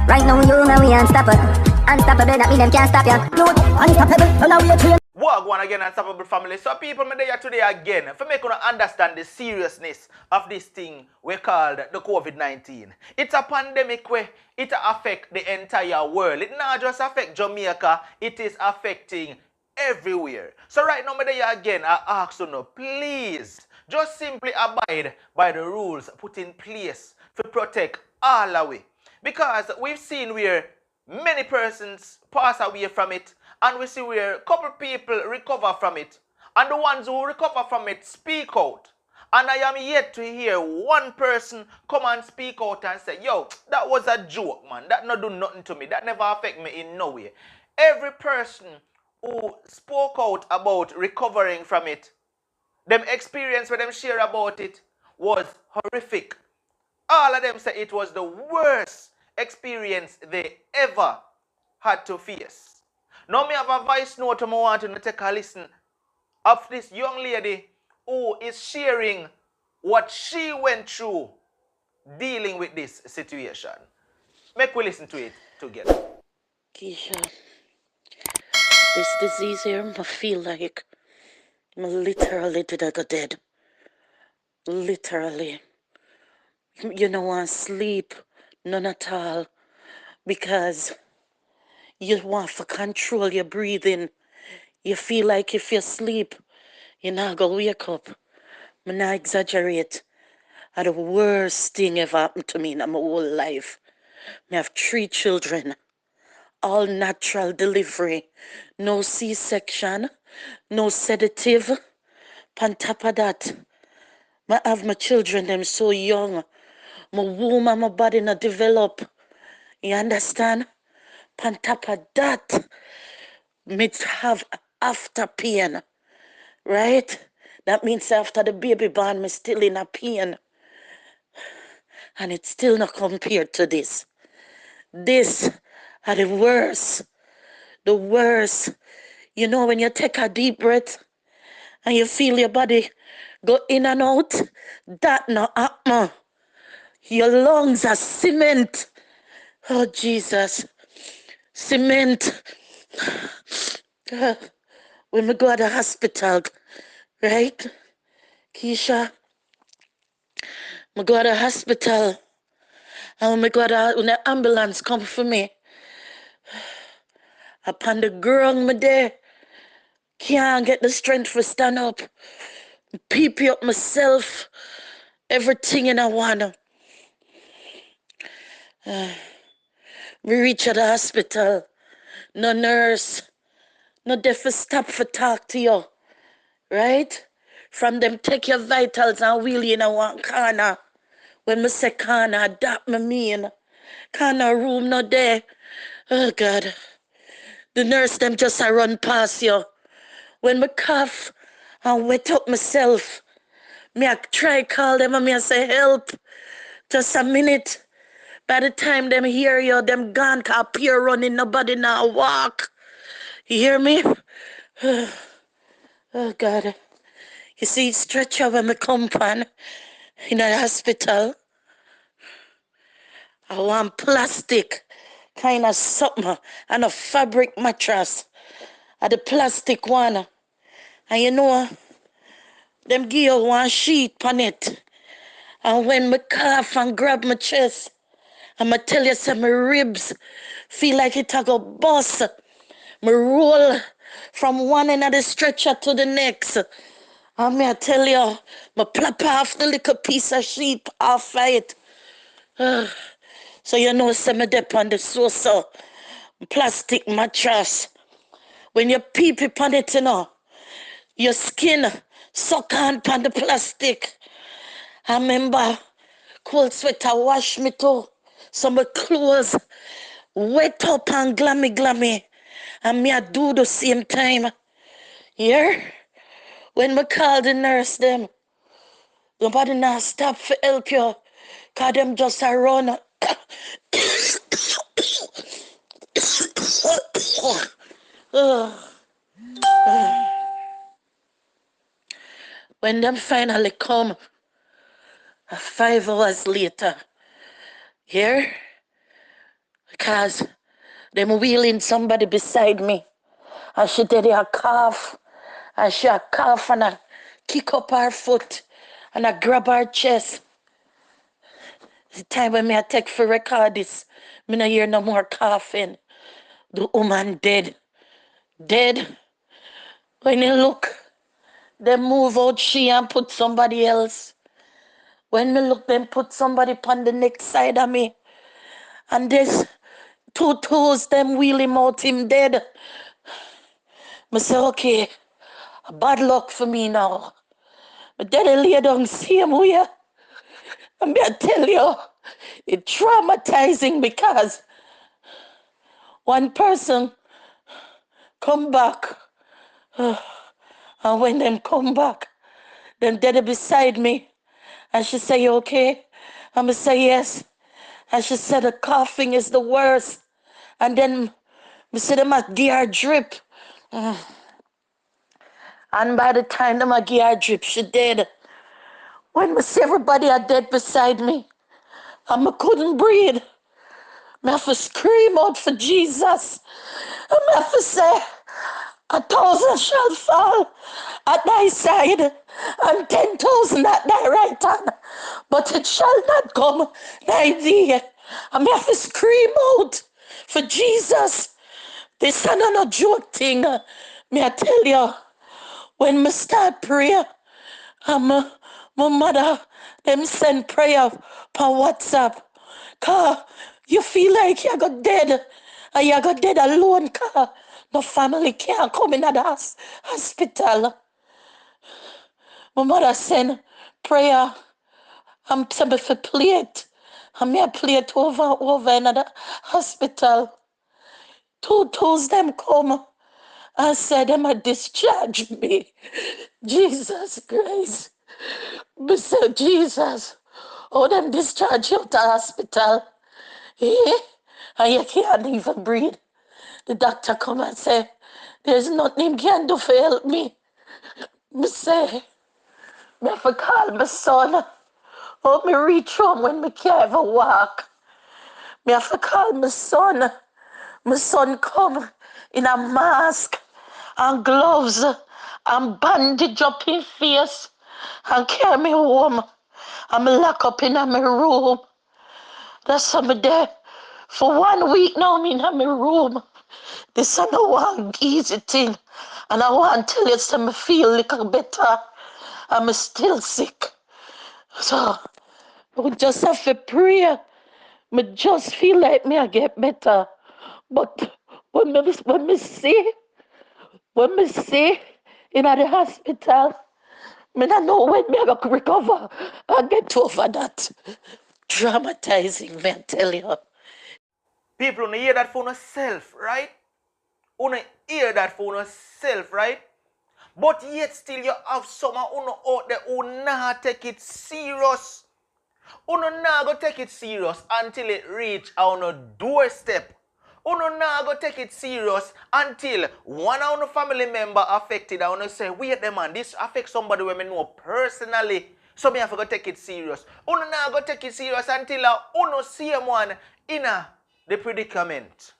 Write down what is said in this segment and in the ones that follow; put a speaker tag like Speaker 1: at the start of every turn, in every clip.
Speaker 1: Right now you and we unstoppable. Unstoppable, that mean them can't stop ya. Youth, unstoppable, run away train.
Speaker 2: What again, Unstoppable family? So people, me there today again for make you understand the seriousness of this thing we called the COVID-19. It's a pandemic where it affect the entire world. It not just affect Jamaica, it is affecting everywhere. So right now, me there again, I ask you now, please, just simply abide by the rules put in place to protect all away. Because we've seen where many persons pass away from it, and we see where a couple people recover from it, and the ones who recover from it speak out. And I am yet to hear one person come and speak out and say, yo, that was a joke, man. That not do nothing to me. That never affect me in no way. Every person who spoke out about recovering from it, them experience when them share about it was horrific. All of them say it was the worst experience they ever had to face. Now me have a voice note I want to take a listen of this young lady who is sharing what she went through dealing with this situation. Make we listen to it together.
Speaker 3: Keisha, this disease here, I feel like I literally did I go dead. Literally. You know, I sleep, none at all, because you want to control your breathing. You feel like if you sleep, you're not going to wake up. I'm not exaggerate. The worst thing ever happened to me in my whole life. I have 3 children, all natural delivery, no C-section, no sedative. On top of that, I have my children, them so young. My womb and my body not develop. You understand? On top of that, me have after pain, right? That means after the baby born, me still in a pain. And it's still not compared to this. This are the worst. The worst. You know when you take a deep breath and you feel your body go in and out, that not happen. Your lungs are cement. Oh, Jesus. Cement. When we go to the hospital, right? Keisha, we go to the hospital. And when we go to when the ambulance come for me, upon the ground me there, can't get the strength to stand up. Peep up myself, everything in a one. We reach at the hospital. No nurse, no there for stop for talk to you, right? From them take your vitals and wheel you in a one corner. When me say corner, that me mean. Corner room not there. Oh God. The nurse them just a run past you. When me cough and wet up myself, me I try call them and me I say help. Just a minute. By the time them hear you, them gone cause pure running, nobody now walk. You hear me? Oh God. You see, stretcher when me come on in the hospital. I want plastic, kind of something, and a fabric mattress. The plastic one. And you know, them give you one sheet on it. And when me cough and grab my chest, I'ma tell you some my ribs feel like it a go bust. Me roll from one end of the stretcher to the next. And me I tell you, me plop off the little piece of sheet off of it. So you know, some me dip on the so plastic mattress. When you peep upon it, you know, your skin suck on upon the plastic. I remember cold sweater wash me too. So my clothes wet up and glammy. And me I do the same time. Here, when me call the nurse them, nobody now stop for help you. Cause them just a run. When them finally come, 5 hours later, here, Cause them wheeling somebody beside me. And she did a cough. And she a cough and I kick up her foot. And I grab her chest. The time when me I take for record this, me no hear no more coughing. The woman dead. Dead. When you look, they move out she and put somebody else. When me look, them put somebody upon the next side of me. And there's 2 toes, them wheel him out, him dead. I say, okay, bad luck for me now. But then I lay down same way. And I tell you, it's traumatizing because one person come back. And when them come back, them dead beside me. And she say, you okay? And I say, yes. And she said, the coughing is the worst. And then I said, them a give her drip. And by the time them a give her drip, she dead. When I see everybody are dead beside me, and I couldn't breathe, I have to scream out for Jesus. And I have to say, 1,000 shall fall at thy side, and 10,000 at thy right hand, but it shall not come nigh thee. And I have to scream out for Jesus. This is not a joke thing. Me I tell you, when me start prayer, my mother, them send prayer per WhatsApp. Cause you feel like you got dead. And you got dead alone. Cause no family can't come in the hospital. My mother send prayer. I'm somebody for play it. And me I play it over in the hospital. 2 tools them come. I said them a discharge me. Jesus Christ. I said, Jesus, oh, them discharge you to the hospital. Eh? And you can't even breathe. The doctor come and say, there's nothing he can do for help me. I say, I have to call my son. Oh, me reach home when me can't even walk. I have to call my son. My son come in a mask and gloves and bandage up his face and carry me home. I'm locked up in my room. That's some there. For 1 week now, I'm in my room. This is no one easy thing. And I want to tell you something, I feel a little better. I'm still sick. So, we just have to pray. I just feel like me I get better. But when me see in the hospital, I don't know when me I go recover and get over that. Traumatizing, me I tell you.
Speaker 2: People wanna hear that for yourself, right? Wanna hear that for yourself, right? But yet still you have someone out there who not take it serious. Who not go take it serious until it reach on a doorstep. Who not go take it serious until one of the family member affected and say, wait the man, this affects somebody when I know personally. So me have to go take it serious. Who not go take it serious until you see one in the predicament.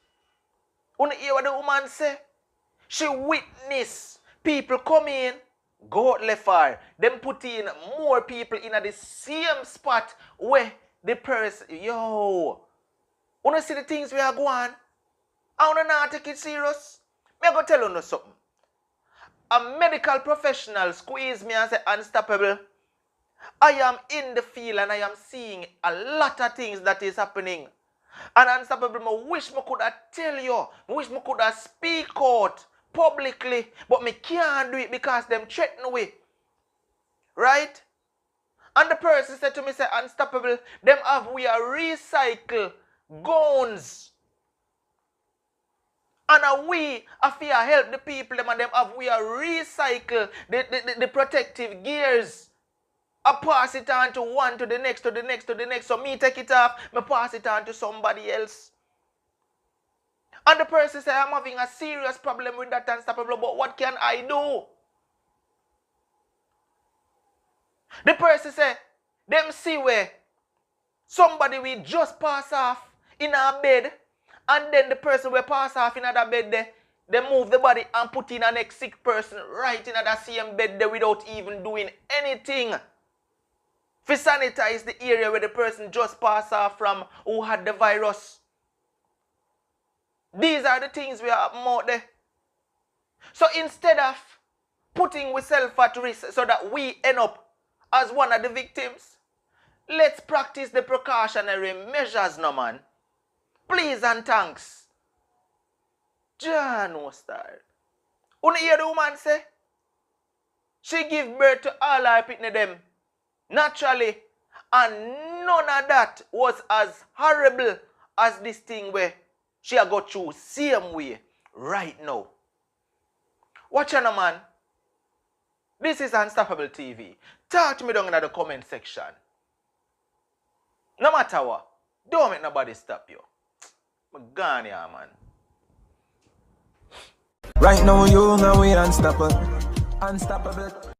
Speaker 2: You hear what the woman say? She witnessed people come in, go out left her. Them put in more people in the same spot where the person, yo. You see the things we are going? I want to not take it serious. Me go tell you something. A medical professional squeeze me and say unstoppable. I am in the field and I am seeing a lot of things that is happening. And unstoppable, I wish I could have tell you. I wish I could have speak out publicly. But me can't do it because them threaten we. Right? And the person said to me, say, unstoppable, them have we a recycle guns. And we have to help the people them and them have we a recycle the protective gears. I pass it on to one, to the next, to the next, to the next. So me take it off, me pass it on to somebody else. And the person say, I'm having a serious problem with that unstoppable, but what can I do? The person say, them see where somebody will just pass off in our bed And then the person will pass off in another bed there. They move the body and put in a next sick person right in that same bed there without even doing anything. To sanitize the area where the person just passed off from who had the virus. These are the things we are out there. So instead of putting ourselves at risk so that we end up as one of the victims, let's practice the precautionary measures, no man. Please and thanks. John Ostard. You hear the woman say? She give birth to all her pitney them naturally, and none of that was as horrible as this thing where she got through same way right now. Watch on, man. This is Unstoppable TV. Talk to me down in the comment section. No matter what, don't make nobody stop you. I'm gone here, man.
Speaker 4: Right now, you know we unstoppable. Unstoppable.